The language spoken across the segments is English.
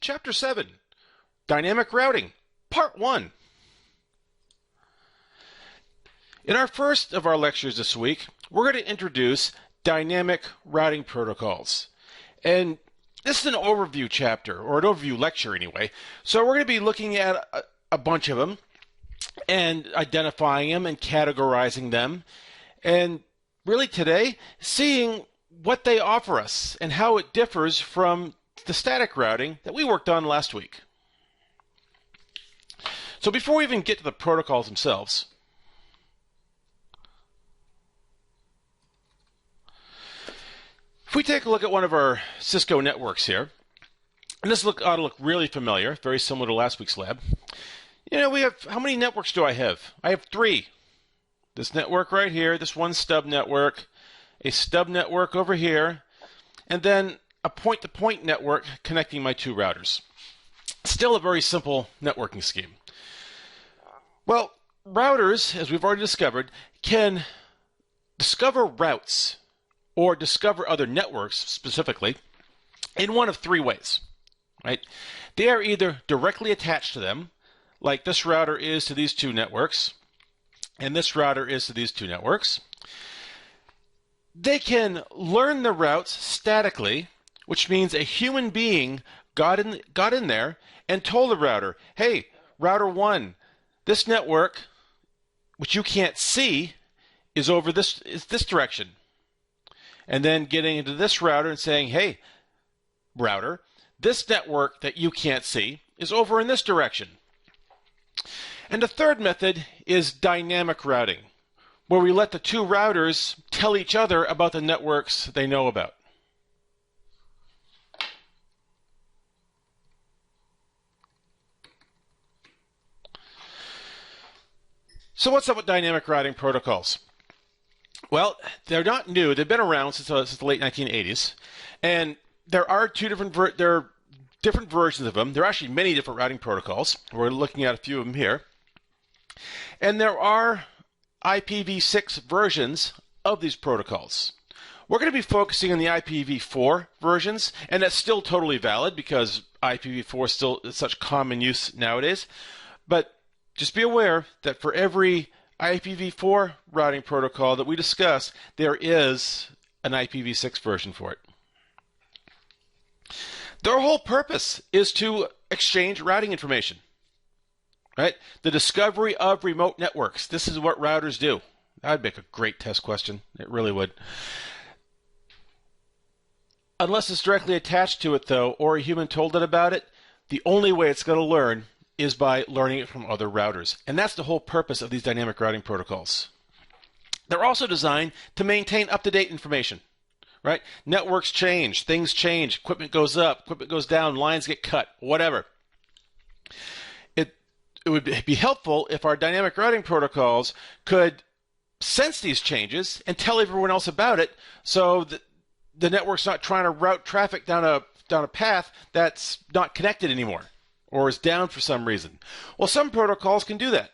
Chapter 7, Dynamic Routing, Part 1. In our first of our lectures this week, we're going to introduce dynamic routing protocols. And this is an overview chapter, or an overview lecture anyway. So we're going to be looking at a bunch of them and identifying them and categorizing them. And really today, seeing what they offer us and how it differs from the static routing that we worked on last week. So before we even get to the protocols themselves, if we take a look at one of our Cisco networks here, and this ought to look really familiar, very similar to last week's lab. You know, we have, how many networks do I have? I have 3. This network right here, this one stub network, a stub network over here, and then a point-to-point network connecting my 2 routers. Still a very simple networking scheme. Well, routers, as we've already discovered, can discover routes or discover other networks specifically in one of 3 ways, right? They are either directly attached to them, like this router is to these 2 networks, and this router is to these 2 networks. They can learn the routes statically, which means a human being got in there and told the router, hey, router 1, this network, which you can't see, is over this direction. And then getting into this router and saying, hey, router, this network that you can't see is over in this direction. And the third method is dynamic routing, where we let the 2 routers tell each other about the networks they know about. So what's up with dynamic routing protocols? Well, they're not new. They've been around since the late 1980s, and there are different versions of them. There are actually many different routing protocols. We're looking at a few of them here, and there are IPv6 versions of these protocols. We're going to be focusing on the IPv4 versions, and that's still totally valid because IPv4 is still in such common use nowadays. But just be aware that for every IPv4 routing protocol that we discuss, there is an IPv6 version for it. Their whole purpose is to exchange routing information, right? The discovery of remote networks. This is what routers do. That would make a great test question. It really would. Unless it's directly attached to it, though, or a human told it about it, the only way it's going to learn is by learning it from other routers. And that's the whole purpose of these dynamic routing protocols. They're also designed to maintain up-to-date information, right? Networks change, things change, equipment goes up, equipment goes down, lines get cut, whatever. It would be helpful if our dynamic routing protocols could sense these changes and tell everyone else about it so that the network's not trying to route traffic down a path that's not connected anymore, or is down for some reason. Well, some protocols can do that.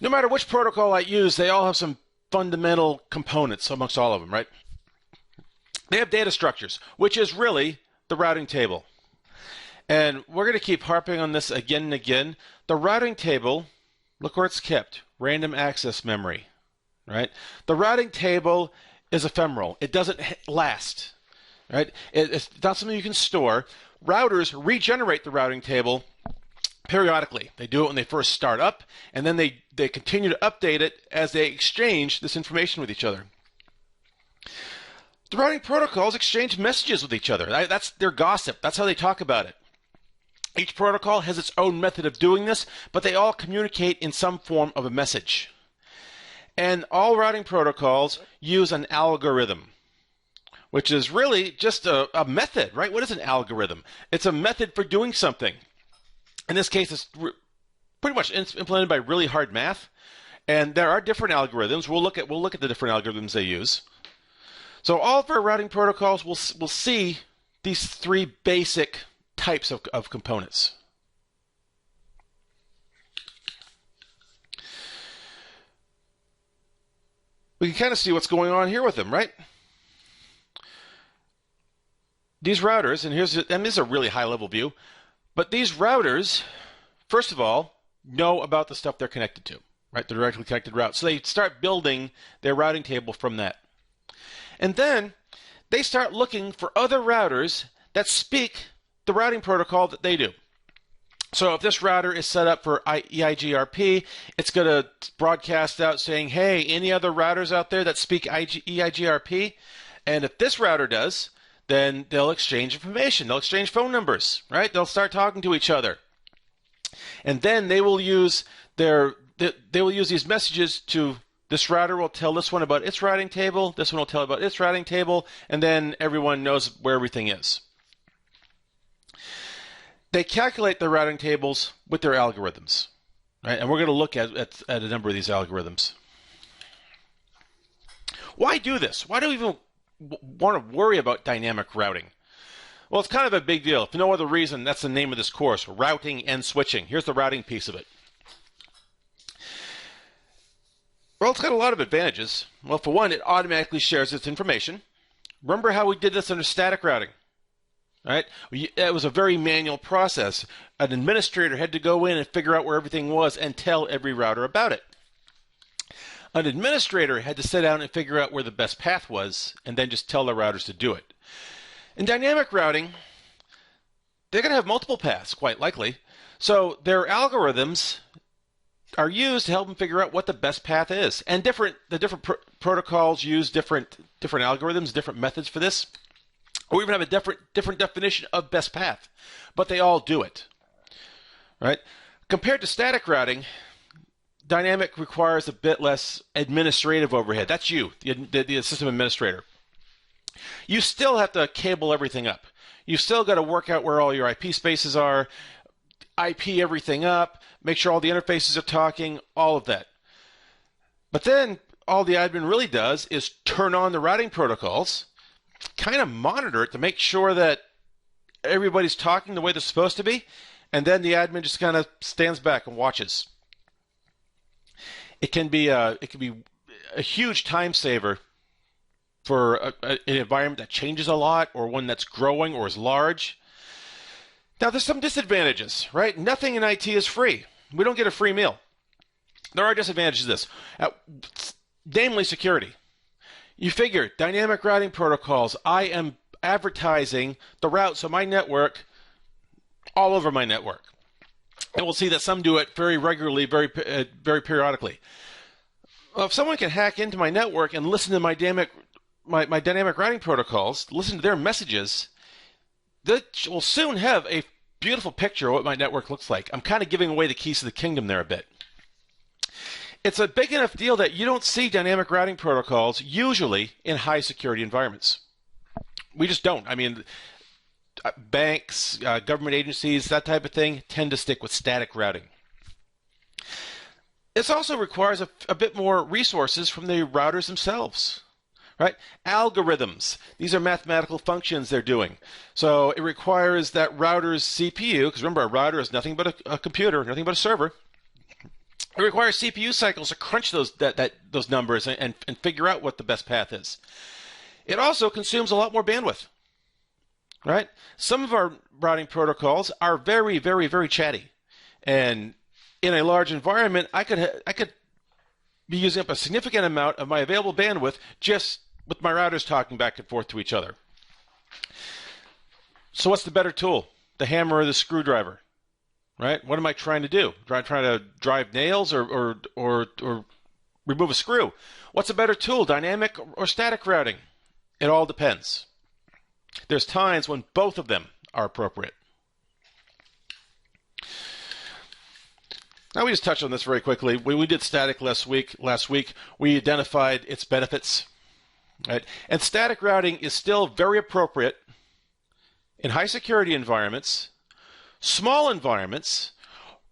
No matter which protocol I use, they all have some fundamental components amongst all of them, right? They have data structures, which is really the routing table. And we're going to keep harping on this again and again. The routing table, look where it's kept, random access memory, right? The routing table is ephemeral. It doesn't last. Right? It's not something you can store. Routers regenerate the routing table periodically. They do it when they first start up, and then they continue to update it as they exchange this information with each other. The routing protocols exchange messages with each other. That's their gossip. That's how they talk about it. Each protocol has its own method of doing this, but they all communicate in some form of a message. And all routing protocols use an algorithm, which is really just a method, right? What is an algorithm? It's a method for doing something. In this case, it's pretty much implemented by really hard math, and there are different algorithms. We'll look at the different algorithms they use. So all of our routing protocols will see these 3 basic types of components. We can kind of see what's going on here with them, right? these routers, and this is a really high level view, but these routers, first of all, know about the stuff they're connected to, right? The directly connected routes. So they start building their routing table from that. And then they start looking for other routers that speak the routing protocol that they do. So if this router is set up for EIGRP, it's going to broadcast out saying, hey, any other routers out there that speak EIGRP? And if this router does, then they'll exchange information. They'll exchange phone numbers, right? They'll start talking to each other. And then they will use these messages to, this router will tell this one about its routing table, this one will tell about its routing table, and then everyone knows where everything is. They calculate their routing tables with their algorithms, right? And we're going to look at a number of these algorithms. Why do this? Why do we even want to worry about dynamic routing? Well, it's kind of a big deal. For no other reason, that's the name of this course, routing and switching. Here's the routing piece of it. Well, it's got a lot of advantages. Well, for one, it automatically shares its information. Remember how we did this under static routing? Right? It was a very manual process. An administrator had to go in and figure out where everything was and tell every router about it. An administrator had to sit down and figure out where the best path was and then just tell the routers to do it. In dynamic routing, they're going to have multiple paths, quite likely. So their algorithms are used to help them figure out what the best path is. And the different protocols use different algorithms, different methods for this. Or even have a different definition of best path, but they all do it, right? Compared to static routing, dynamic requires a bit less administrative overhead. That's you, the system administrator. You still have to cable everything up. You've still got to work out where all your IP spaces are, IP everything up, make sure all the interfaces are talking, all of that. But then all the admin really does is turn on the routing protocols, kind of monitor it to make sure that everybody's talking the way they're supposed to be, and then the admin just kind of stands back and watches. It can be a huge time saver for an environment that changes a lot, or one that's growing or is large. Now, there's some disadvantages, right? Nothing in IT is free. We don't get a free meal. There are disadvantages to this, namely security. You figure, dynamic routing protocols, I am advertising the routes of my network all over my network. And we'll see that some do it very regularly, very periodically. Well, if someone can hack into my network and listen to my dynamic routing protocols, listen to their messages, that will soon have a beautiful picture of what my network looks like. I'm kind of giving away the keys to the kingdom there a bit. It's a big enough deal that you don't see dynamic routing protocols usually in high security environments. We just don't. I mean, banks, government agencies, that type of thing tend to stick with static routing. This also requires a bit more resources from the routers themselves, right? Algorithms. These are mathematical functions they're doing. So it requires that router's CPU, because remember, a router is nothing but a computer, nothing but a server. It requires CPU cycles to crunch those numbers and figure out what the best path is. It also consumes a lot more bandwidth, right? Some of our routing protocols are very, very, very chatty, and in a large environment, I could be using up a significant amount of my available bandwidth just with my routers talking back and forth to each other. So what's the better tool, the hammer or the screwdriver? Right? What am I trying to do? Trying to drive nails or remove a screw? What's a better tool, dynamic or static routing? It all depends. There's times when both of them are appropriate. Now we just touched on this very quickly. We did static last week. We identified its benefits. Right? And static routing is still very appropriate in high security environments, small environments,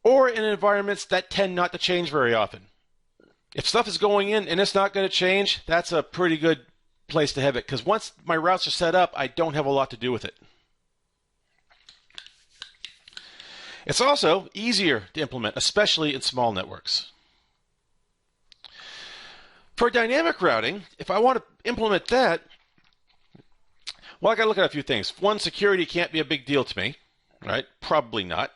or in environments that tend not to change very often. If stuff is going in and it's not going to change, that's a pretty good place to have it, because once my routes are set up, I don't have a lot to do with it. It's also easier to implement, especially in small networks. For dynamic routing, if I want to implement that, Well, I got to look at a few things. One, security can't be a big deal to me, right? Probably not.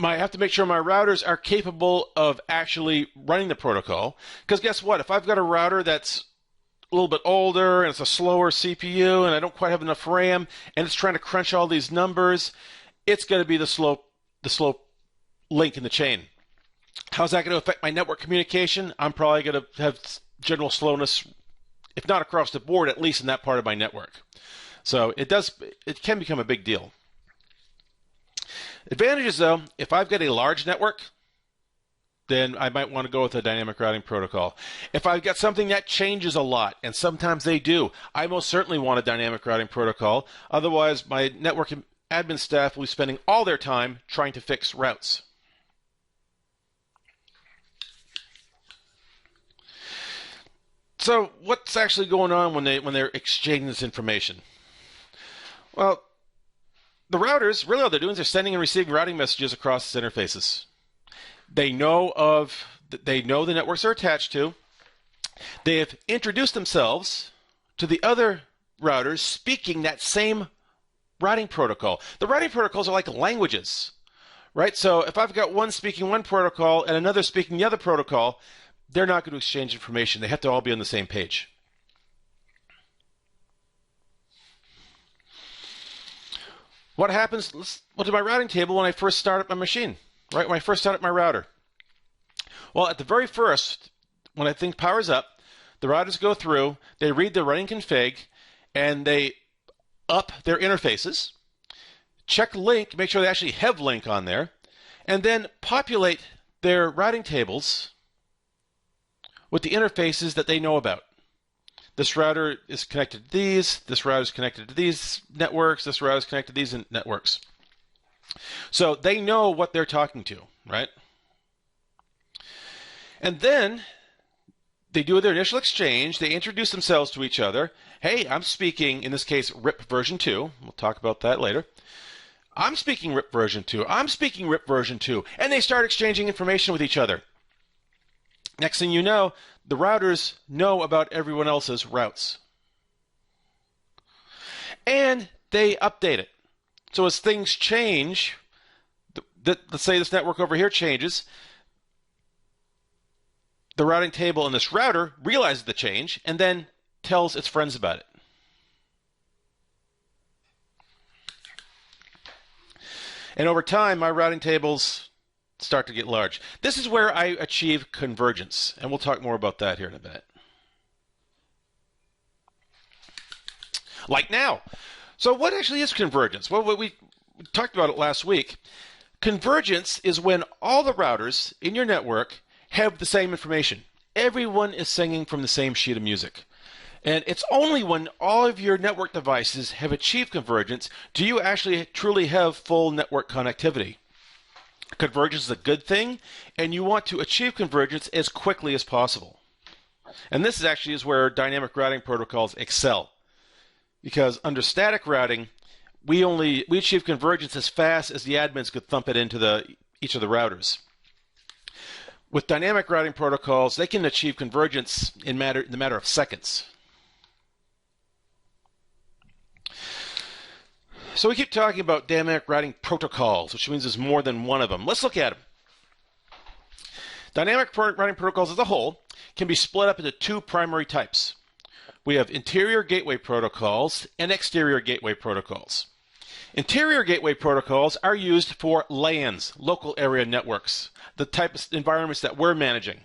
I have to make sure my routers are capable of actually running the protocol. Because guess what? If I've got a router that's a little bit older and it's a slower CPU and I don't quite have enough RAM and it's trying to crunch all these numbers, it's going to be the slow link in the chain. How's that going to affect my network communication? I'm probably going to have general slowness, if not across the board, at least in that part of my network. So it can become a big deal. Advantages, though, if I've got a large network, then I might want to go with a dynamic routing protocol. If I've got something that changes a lot, and sometimes they do, I most certainly want a dynamic routing protocol. Otherwise, my network admin staff will be spending all their time trying to fix routes. So what's actually going on when they're exchanging this information? Well, the routers, really all they're doing is they're sending and receiving routing messages across these interfaces. They know the networks they're attached to. They have introduced themselves to the other routers speaking that same routing protocol. The routing protocols are like languages, right? So if I've got one speaking one protocol and another speaking the other protocol, they're not going to exchange information. They have to all be on the same page. What happens to my routing table when I first start up my machine, right? When I first start up my router? Well, at the very first, when I think power's up, the routers go through, they read the running config, and they up their interfaces, check link, make sure they actually have link on there, and then populate their routing tables with the interfaces that they know about. This router is connected to these, this router is connected to these networks, this router is connected to these networks. So they know what they're talking to, right? And then they do their initial exchange, they introduce themselves to each other. Hey, I'm speaking, in this case, RIP version 2. We'll talk about that later. I'm speaking RIP version 2. I'm speaking RIP version 2. And they start exchanging information with each other. Next thing you know, the routers know about everyone else's routes. And they update it. So as things change, let's say this network over here changes, the routing table in this router realizes the change and then tells its friends about it. And over time, my routing tables start to get large. This is where I achieve convergence, and we'll talk more about that here in a minute. Like now. So what actually is convergence? Well, we talked about it last week. Convergence is when all the routers in your network have the same information. Everyone is singing from the same sheet of music. And it's only when all of your network devices have achieved convergence do you actually truly have full network connectivity. Convergence is a good thing, and you want to achieve convergence as quickly as possible. And this is where dynamic routing protocols excel. Because under static routing, we achieve convergence as fast as the admins could thump it into each of the routers. With dynamic routing protocols, they can achieve convergence in the matter of seconds. So we keep talking about dynamic routing protocols, which means there's more than one of them. Let's look at them. Dynamic routing protocols as a whole can be split up into two primary types. We have interior gateway protocols and exterior gateway protocols. Interior gateway protocols are used for LANs, local area networks, the type of environments that we're managing.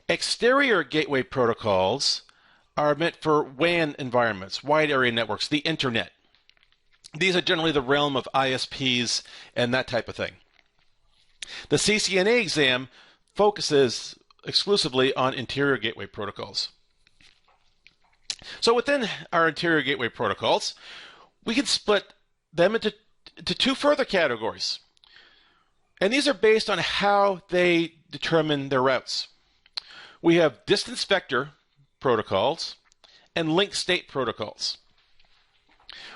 Exterior gateway protocols are meant for WAN environments, wide area networks, the internet. These are generally the realm of ISPs and that type of thing. The CCNA exam focuses exclusively on interior gateway protocols. So within our interior gateway protocols, we can split them into two further categories. And these are based on how they determine their routes. We have distance vector protocols and link state protocols.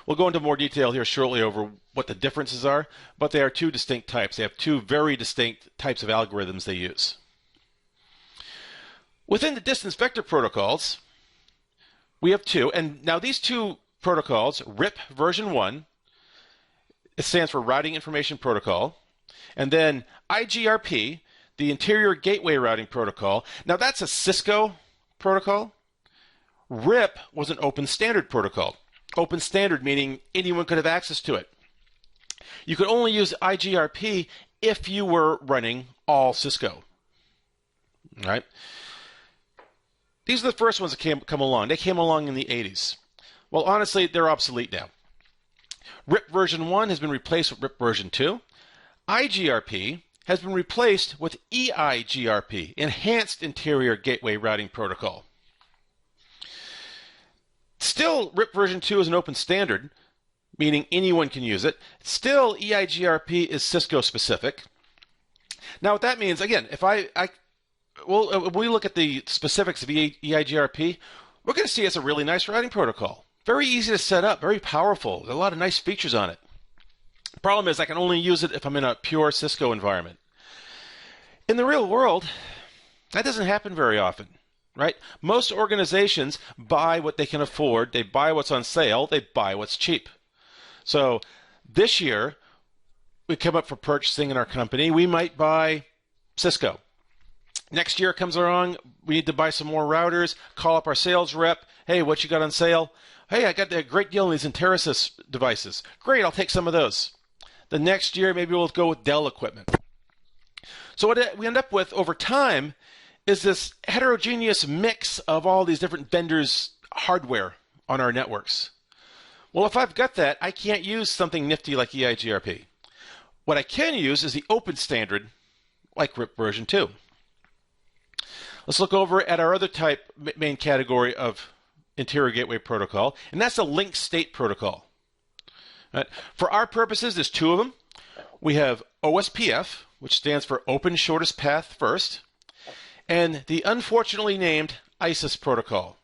We'll go into more detail here shortly over what the differences are, but they are two distinct types. They have two very distinct types of algorithms they use. Within the distance vector protocols, we have two, and now these two protocols, RIP version 1. It stands for Routing Information Protocol. And then IGRP, the Interior Gateway Routing Protocol. Now that's a Cisco protocol. RIP was an open standard protocol. Open standard meaning anyone could have access to it. You could only use IGRP if you were running all Cisco. All right? These are the first ones that come along. They came along in the 80s. Well, honestly, they're obsolete now. RIP version 1 has been replaced with RIP version 2. IGRP has been replaced with EIGRP, Enhanced Interior Gateway Routing Protocol. Still, RIP version 2 is an open standard, meaning anyone can use it. Still, EIGRP is Cisco specific. Now, what that means, again, when we look at the specifics of EIGRP, we're going to see it's a really nice routing protocol. Very easy to set up, very powerful. There's a lot of nice features on it. The problem is I can only use it if I'm in a pure Cisco environment. In the real world, that doesn't happen very often, right? Most organizations buy what they can afford. They buy what's on sale. They buy what's cheap. So this year, we come up for purchasing in our company. We might buy Cisco. Next year comes along, we need to buy some more routers, call up our sales rep. Hey, what you got on sale? Hey, I got a great deal on these Enterasys devices. Great, I'll take some of those. The next year, maybe we'll go with Dell equipment. So what we end up with over time is this heterogeneous mix of all these different vendors' hardware on our networks. Well, if I've got that, I can't use something nifty like EIGRP. What I can use is the open standard like RIP version 2. Let's look over at our other main category of Interior Gateway Protocol, and that's the Link State Protocol. Right. For our purposes, there's two of them. We have OSPF, which stands for Open Shortest Path First, and the unfortunately named ISIS protocol.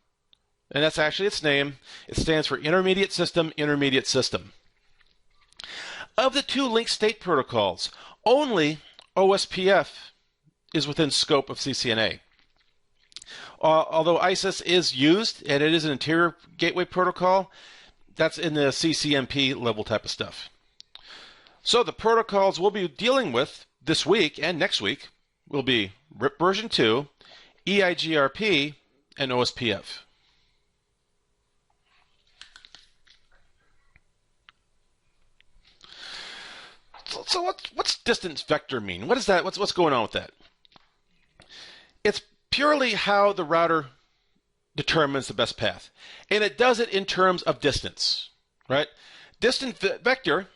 And that's actually its name. It stands for Intermediate System, Intermediate System. Of the two Link State protocols, only OSPF is within scope of CCNA. Although ISIS is used, and it is an interior gateway protocol, that's in the CCNP level type of stuff. So the protocols we'll be dealing with this week and next week will be RIP version 2, EIGRP, and OSPF. So what's distance vector mean? What is that? What's going on with that? It's purely how the router determines the best path. And it does it in terms of distance, right? Distance vector,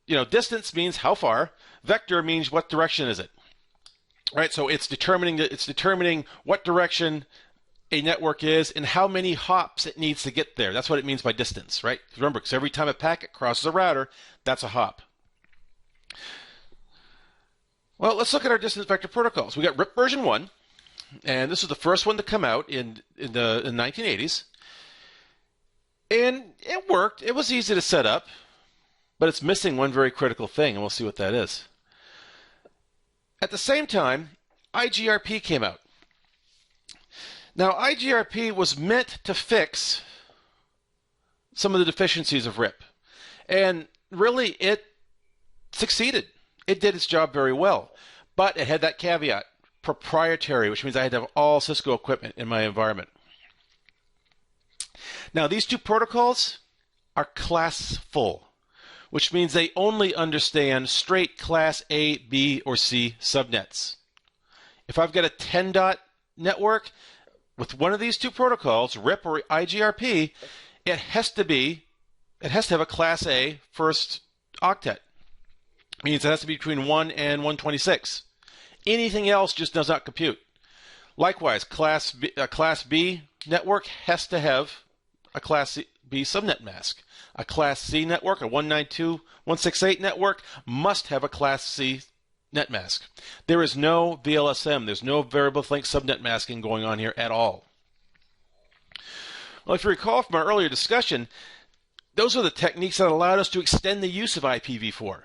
distance means how far. Vector means what direction is it, right? So it's determining what direction a network is and how many hops it needs to get there. That's what it means by distance, right? Remember, because every time a packet crosses a router, that's a hop. Well, let's look at our distance vector protocols. We got RIP version 1. And this was the first one to come out in the 1980s. And it worked. It was easy to set up, but it's missing one very critical thing, and we'll see what that is. At the same time, IGRP came out. Now, IGRP was meant to fix some of the deficiencies of RIP. And really, it succeeded. It did its job very well. But it had that caveat. Proprietary, which means I had to have all Cisco equipment in my environment. Now, these two protocols are class full, which means they only understand straight class A, B, or C subnets. If I've got a 10 dot network with one of these two protocols, RIP or IGRP, it has to have a class A first octet. It means it has to be between 1 and 126. Anything else just does not compute. Likewise, a Class B network has to have a Class B subnet mask. A Class C network, a 192.168 network, must have a Class C net mask. There is no VLSM. There's no variable length subnet masking going on here at all. Well, if you recall from our earlier discussion, those are the techniques that allowed us to extend the use of IPv4.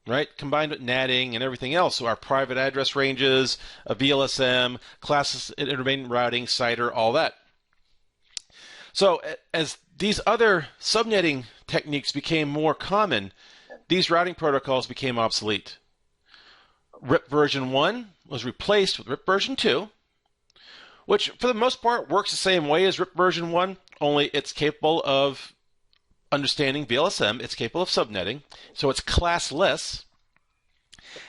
Right, combined with NATing and everything else. So our private address ranges, a VLSM, classes intermittent routing, CIDR, all that. So as these other subnetting techniques became more common, these routing protocols became obsolete. RIP version 1 was replaced with RIP version 2, which for the most part works the same way as RIP version 1, only it's capable of understanding VLSM, it's capable of subnetting, so it's classless.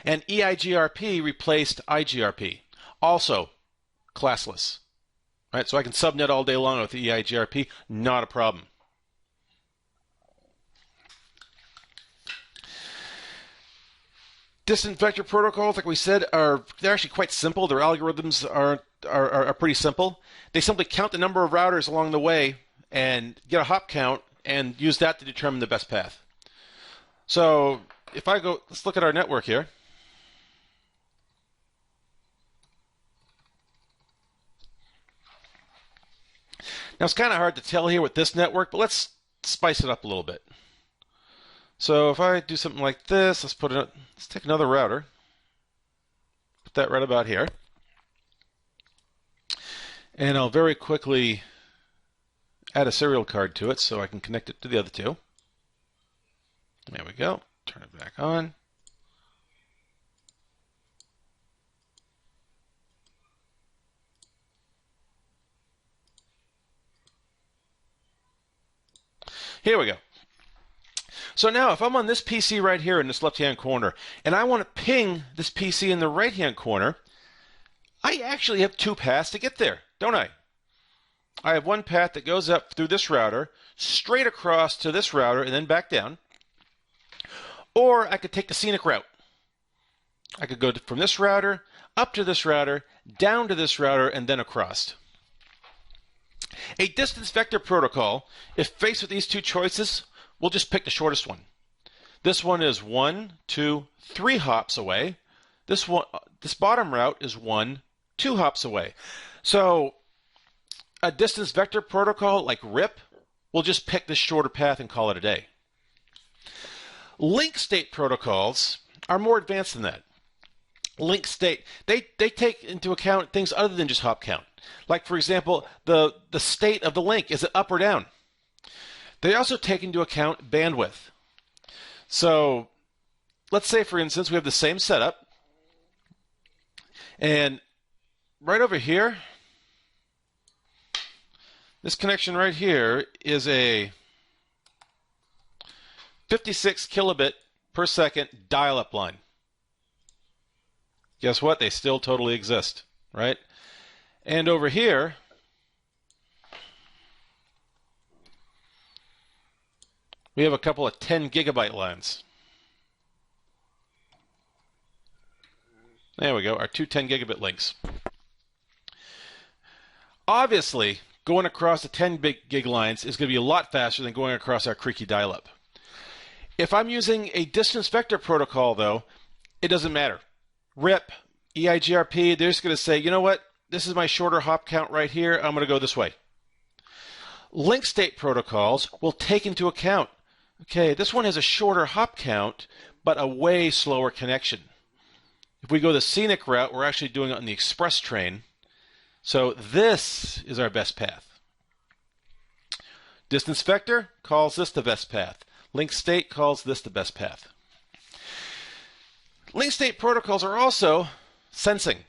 And EIGRP replaced IGRP, also classless. Right, so I can subnet all day long with the EIGRP, not a problem. Distant vector protocols, like we said, they're actually quite simple. Their algorithms are pretty simple. They simply count the number of routers along the way and get a hop count and use that to determine the best path. So if I go, let's look at our network here. Now it's kind of hard to tell here with this network, but let's spice it up a little bit. So if I do something like this, let's take another router, put that right about here, and I'll very quickly add a serial card to it so I can connect it to the other two. There we go. Turn it back on. Here we go. So now if I'm on this PC right here in this left-hand corner, and I want to ping this PC in the right-hand corner, I actually have two paths to get there, don't I? I have one path that goes up through this router, straight across to this router, and then back down. Or I could take the scenic route. I could go from this router, up to this router, down to this router, and then across. A distance vector protocol, if faced with these two choices, we'll just pick the shortest one. This one is 1, 2, 3 hops away. This bottom route is 1, 2 hops away. So a distance vector protocol like RIP, we'll just pick this shorter path and call it a day. Link state protocols are more advanced than that. Link state, they take into account things other than just hop count. Like, for example, the state of the link, is it up or down? They also take into account bandwidth. So let's say, for instance, we have the same setup, and right over here, this connection right here is a 56 kilobit per second dial-up line. Guess what? They still totally exist, right? And over here, we have a couple of 10 gigabyte lines. There we go, our two 10 gigabit links. Obviously, going across the 10 gig lines is going to be a lot faster than going across our creaky dial-up. If I'm using a distance vector protocol, though, it doesn't matter. RIP, EIGRP, they're just going to say, you know what? This is my shorter hop count right here. I'm going to go this way. Link state protocols will take into account, okay, this one has a shorter hop count, but a way slower connection. If we go the scenic route, we're actually doing it on the express train. So this is our best path. Distance vector calls this the best path. Link state calls this the best path. Link state protocols are also sensing.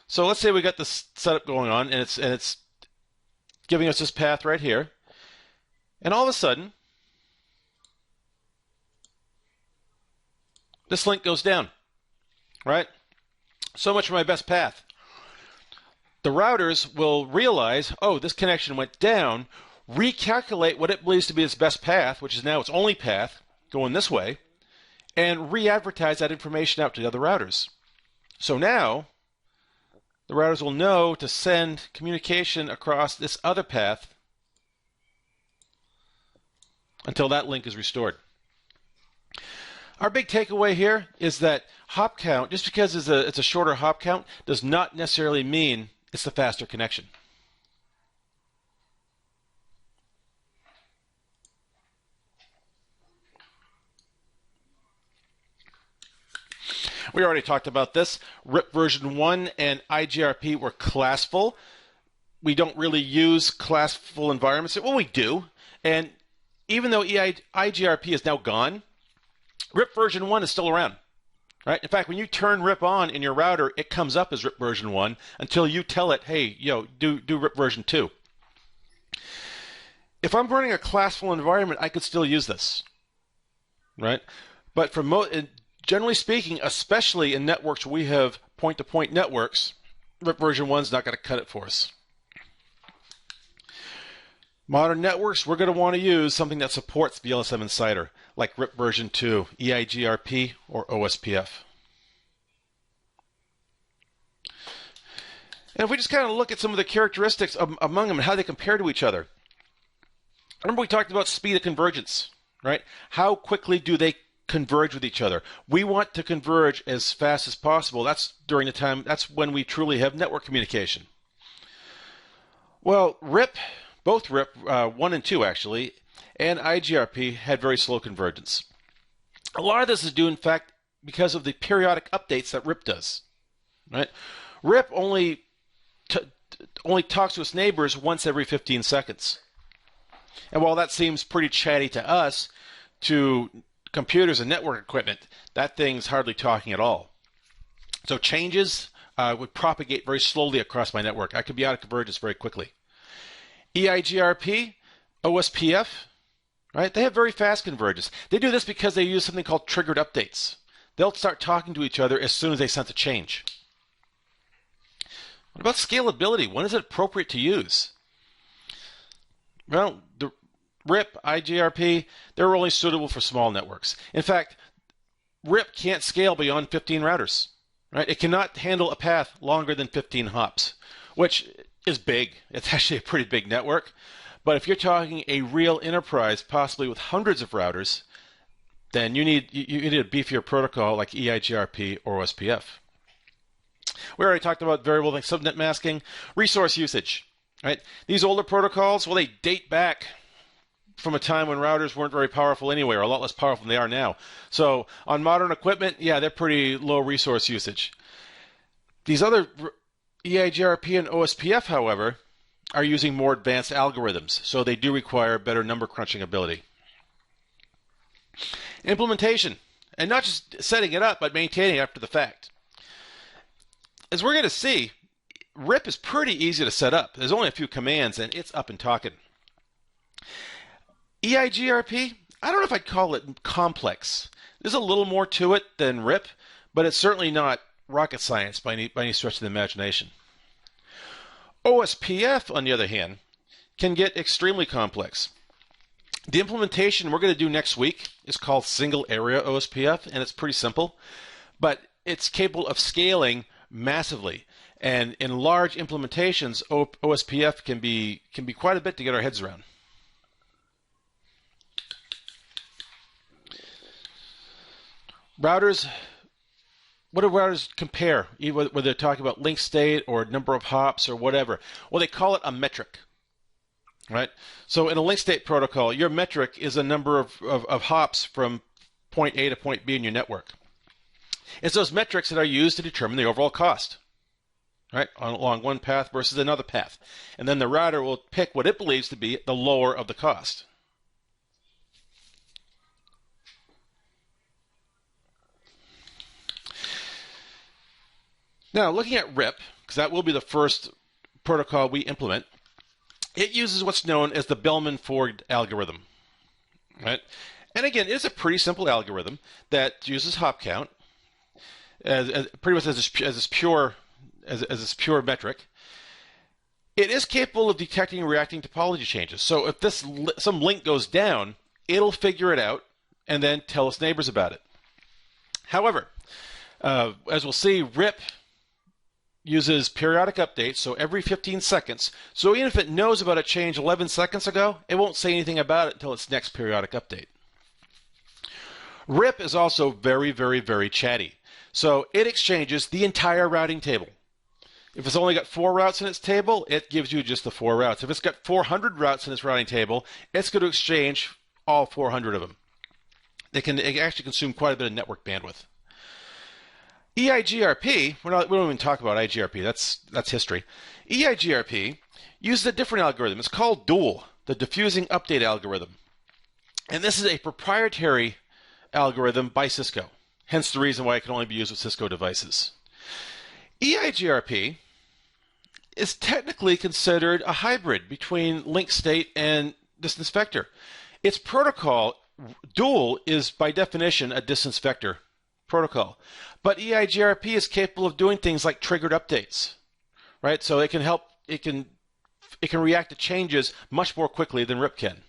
So let's say we got this setup going on, and it's giving us this path right here. And all of a sudden, this link goes down, right? So much for my best path. The routers will realize, oh, this connection went down, recalculate what it believes to be its best path, which is now its only path, going this way, and re-advertise that information out to the other routers. So now, the routers will know to send communication across this other path until that link is restored. Our big takeaway here is that hop count, just because it's a shorter hop count, does not necessarily mean it's the faster connection. We already talked about this. RIP version 1 and IGRP were classful. we don't really use classful environments. Well, we do. And even though IGRP is now gone, RIP version 1 is still around. Right? In fact, when you turn RIP on in your router, it comes up as RIP version 1 until you tell it, hey, do RIP version 2. If I'm running a classful environment, I could still use this. Right? But generally speaking, especially in networks where we have point-to-point networks, RIP version 1 is not going to cut it for us. Modern networks, we're going to want to use something that supports VLSM Insider, like RIP version 2, EIGRP, or OSPF. And if we just kind of look at some of the characteristics among them and how they compare to each other. Remember we talked about speed of convergence, right? How quickly do they converge with each other? We want to converge as fast as possible. That's when we truly have network communication. Well, both RIP 1 and 2 actually, and IGRP had very slow convergence. A lot of this is due, in fact, because of the periodic updates that RIP does. Right? RIP only talks to its neighbors once every 15 seconds. And while that seems pretty chatty to us, to computers and network equipment, that thing's hardly talking at all. So changes would propagate very slowly across my network. I could be out of convergence very quickly. EIGRP, OSPF, right? They have very fast convergence. They do this because they use something called triggered updates. They'll start talking to each other as soon as they sense a change. What about scalability? When is it appropriate to use? Well, the RIP, IGRP, they're only suitable for small networks. In fact, RIP can't scale beyond 15 routers. Right? It cannot handle a path longer than 15 hops, which is big. It's actually a pretty big network. But if you're talking a real enterprise, possibly with hundreds of routers, then you need a beefier protocol like EIGRP or OSPF. We already talked about variable length subnet masking, resource usage. Right? These older protocols, well, they date back from a time when routers weren't very powerful anyway, or a lot less powerful than they are now. So on modern equipment, yeah, they're pretty low resource usage. These other EIGRP and OSPF, however, are using more advanced algorithms, so they do require better number crunching ability. Implementation, and not just setting it up, but maintaining it after the fact. As we're going to see, RIP is pretty easy to set up. There's only a few commands, and it's up and talking. EIGRP, I don't know if I'd call it complex. There's a little more to it than RIP, but it's certainly not rocket science by any stretch of the imagination. OSPF, on the other hand, can get extremely complex. The implementation we're going to do next week is called Single Area OSPF, and it's pretty simple, but it's capable of scaling massively. And in large implementations, OSPF can be quite a bit to get our heads around. Routers, what do routers compare? Whether they're talking about link state or number of hops or whatever. Well, they call it a metric, right? So in a link state protocol, your metric is a number of hops from point A to point B in your network. It's those metrics that are used to determine the overall cost, right, along one path versus another path. And then the router will pick what it believes to be the lower of the cost. Now, looking at RIP, because that will be the first protocol we implement, it uses what's known as the Bellman-Ford algorithm, right? And again, it's a pretty simple algorithm that uses hop count as pretty much as this pure metric. It is capable of detecting and reacting to topology changes. So if some link goes down, it'll figure it out and then tell its neighbors about it. However, as we'll see, RIP uses periodic updates, so every 15 seconds. So even if it knows about a change 11 seconds ago, it won't say anything about it until its next periodic update. RIP is also very, very, very chatty. So it exchanges the entire routing table. If it's only got 4 routes in its table, it gives you just the 4 routes. If it's got 400 routes in its routing table, it's going to exchange all 400 of them. It can actually consume quite a bit of network bandwidth. EIGRP, we don't even talk about IGRP, that's history. EIGRP uses a different algorithm. It's called DUAL, the Diffusing Update Algorithm. And this is a proprietary algorithm by Cisco, hence the reason why it can only be used with Cisco devices. EIGRP is technically considered a hybrid between link state and distance vector. Its protocol, DUAL, is by definition a distance vector protocol. But EIGRP is capable of doing things like triggered updates, right? So it can help, it can react to changes much more quickly than RIP can.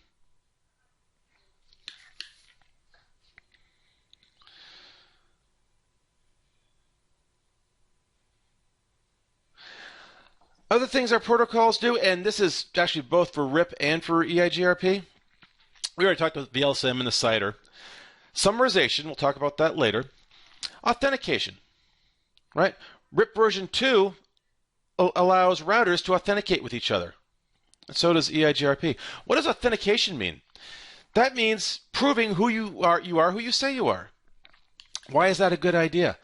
Other things our protocols do, and this is actually both for RIP and for EIGRP. We already talked about VLSIM and the CIDR. Summarization, we'll talk about that later. Authentication, right? RIP version 2 allows routers to authenticate with each other. And so does EIGRP. What does authentication mean? That means proving who you are who you say you are. Why is that a good idea?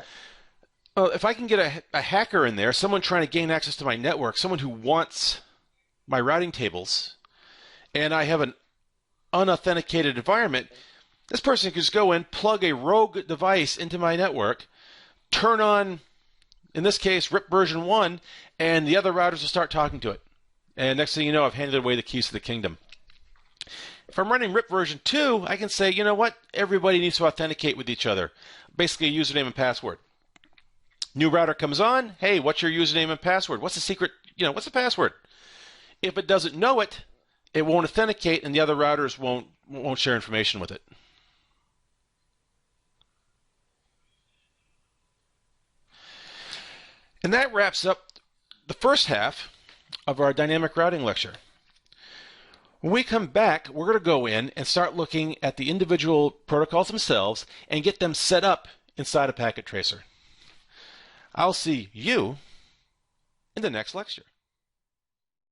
Well, if I can get a hacker in there, someone trying to gain access to my network, someone who wants my routing tables, and I have an unauthenticated environment, this person could just go in, plug a rogue device into my network, turn on, in this case, RIP version 1, and the other routers will start talking to it. And next thing you know, I've handed away the keys to the kingdom. If I'm running RIP version 2, I can say, you know what? Everybody needs to authenticate with each other. Basically, a username and password. New router comes on. Hey, what's your username and password? What's the secret? What's the password? If it doesn't know it, it won't authenticate, and the other routers won't share information with it. And that wraps up the first half of our dynamic routing lecture. When we come back, we're going to go in and start looking at the individual protocols themselves and get them set up inside a packet tracer. I'll see you in the next lecture.